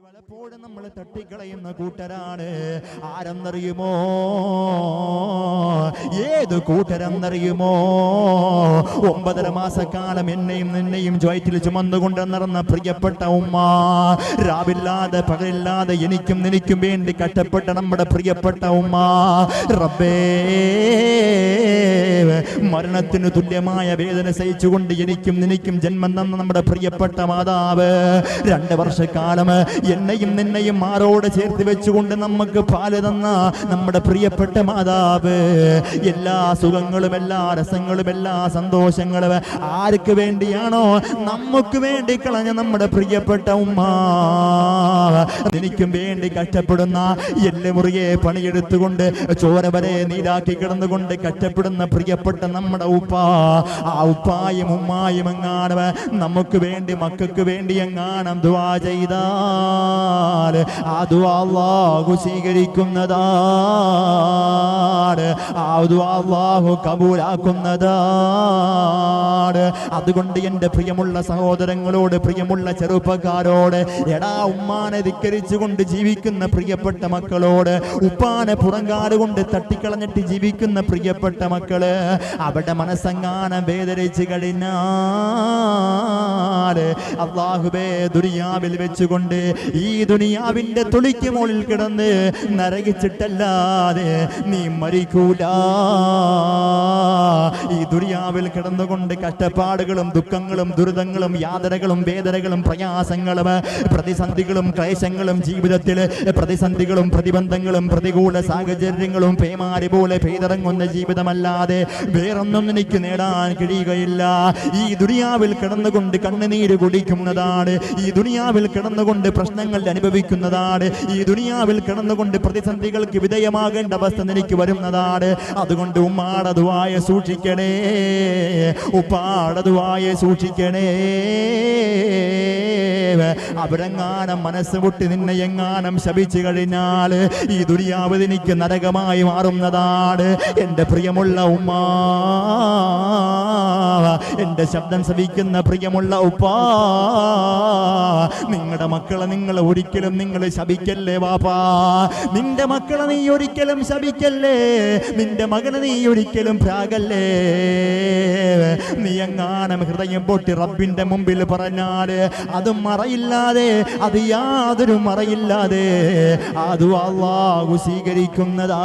പലപ്പോഴും നമ്മൾ തട്ടിക്കളയുന്ന കൂട്ടരാണ്. ആരെന്നറിയുമോ? ഏത് കൂട്ടരെന്നറിയുമോ? 9.5 മാസക്കാലം എന്നെയും നിന്നെയും ജോയിറ്റിൽ ചുമന്നുകൊണ്ട് നടന്ന പ്രിയപ്പെട്ട ഉമ്മ, രാവില്ലാതെ പകലില്ലാതെ എനിക്കും നിനക്കും വേണ്ടി കഷ്ടപ്പെട്ട നമ്മുടെ പ്രിയപ്പെട്ട ഉമ്മ, റബ്ബേ മരണത്തിന് തുല്യമായ വേദന സഹിച്ചുകൊണ്ട് എനിക്കും നിനക്കും ജന്മം തന്ന നമ്മുടെ പ്രിയപ്പെട്ട മാതാവ് 2 വർഷക്കാലം എന്നെയും നിന്നെയും മാറോട് ചേർത്ത് വെച്ചുകൊണ്ട് നമുക്ക് പാല് തന്ന നമ്മുടെ പ്രിയപ്പെട്ട മാതാവ്, എല്ലാ സുഖങ്ങളും എല്ലാ രസങ്ങളും എല്ലാ സന്തോഷങ്ങളും ആർക്ക് വേണ്ടിയാണോ നമുക്ക് വേണ്ടി കളഞ്ഞ നമ്മുടെ പ്രിയപ്പെട്ട ഉമ്മ, എനിക്കും വേണ്ടി കഷ്ടപ്പെടുന്ന എല്ലുമുറിയെ പണിയെടുത്തുകൊണ്ട് ചോര വരെ നീരാക്കി കിടന്നുകൊണ്ട് കഷ്ടപ്പെടുന്ന പ്രിയപ്പെട്ട നമ്മുടെ ഉപ്പ, ആ ഉപ്പായും ഉമ്മായും എങ്ങാനും നമുക്ക് വേണ്ടി മക്കൾക്ക് വേണ്ടി എങ്ങാനും ദുആ ചെയ്താൽ ആ ദുആ അല്ലാഹു സ്വീകരിക്കുന്നതാണ്, ആ ദുആ അല്ലാഹു കബൂലാക്കുന്നതാണ്. അതുകൊണ്ട് എൻ്റെ പ്രിയമുള്ള സഹോദരങ്ങളോട്, പ്രിയമുള്ള ചെറുപ്പക്കാരോട്, എടാ ഉമ്മാനെ ധിക്കരിച്ചുകൊണ്ട് ജീവിക്കുന്ന പ്രിയപ്പെട്ട മക്കളോട്, ഉപ്പാനെ പുറങ്കാലുകൊണ്ട് തട്ടിക്കളഞ്ഞിട്ട് ജീവിക്കുന്ന പ്രിയപ്പെട്ട മക്കള്, അവിടെ മനസ്സങ്ങാനം വേദനിച്ച് കഴിഞ്ഞാൽ അല്ലാഹുവേ ദുനിയാവിൽ വെച്ചുകൊണ്ട് ഈ ദുനിയാവിന്റെ തുളിക്ക് മുകളിൽ കിടന്ന് നരകിച്ചിട്ടല്ലാതെ നീ മരിക്കൂല. ഈ ദുനിയാവിൽ കിടന്നുകൊണ്ട് കഷ്ടപ്പാടുകളും ദുഃഖങ്ങളും ദുരിതങ്ങളും യാതനകളും വേദനകളും പ്രയാസങ്ങളും പ്രതിസന്ധികളും ക്ലേശങ്ങളും ജീവിതത്തിൽ പ്രതിസന്ധികളും പ്രതിബന്ധങ്ങളും പ്രതികൂല സാഹചര്യങ്ങളും പേമാരി പോലെ പെയ്തിറങ്ങുന്ന ജീവിതമല്ലാതെ വേറൊന്നും എനിക്ക് നേടാൻ കഴിയുകയില്ല. ഈ ദുനിയാവിൽ കിടന്നുകൊണ്ട് കണ്ണുനീര് കുടിക്കുന്നതാണ്, ഈ ദുനിയാവിൽ കിടന്നുകൊണ്ട് പ്രശ്നങ്ങൾ അനുഭവിക്കുന്നതാണ്, ഈ ദുനിയാവിൽ കിടന്നുകൊണ്ട് പ്രതിസന്ധികൾക്ക് വിധേയമാകേണ്ട അവസ്ഥ എനിക്ക് വരുന്നതാണ്. അതുകൊണ്ട് ഉമ്മാടെ ദുആയ സൂക്ഷിക്കണേ, ഉപ്പാടെ ദുആയ സൂക്ഷിക്കണേ. അവരെങ്ങാനും മനസ്സ് പൊട്ടി നിന്നെ എങ്ങാനും ശപിച്ചു കഴിഞ്ഞാൽ ഈ ദുനിയാവ് എനിക്ക് നരകമായി മാറുന്നതാണ്. എൻ്റെ പ്രിയമുള്ള ഉമ്മ, എൻ്റെ ശബ്ദം ശ്രവിക്കുന്ന പ്രിയമുള്ള ഉപ്പാ, നിങ്ങളുടെ മക്കളെ നിങ്ങൾ ഒരിക്കലും നിങ്ങൾ ശപിക്കല്ലേ വാപ്പാ. നിന്റെ മക്കളെ നീ ഒരിക്കലും ശപിക്കല്ലേ, നിന്റെ മകനെ നീ ഒരിക്കലും പ്രാകല്ലേ. നീ എങ്ങാനും ഹൃദയം പൊട്ടി റബ്ബിന്റെ മുമ്പിൽ പറഞ്ഞാൽ അത് മറയില്ലാതെ, അത് യാതൊരു മറയില്ലാതെ അത് അല്ലാഹു സ്വീകരിക്കുന്നതാ.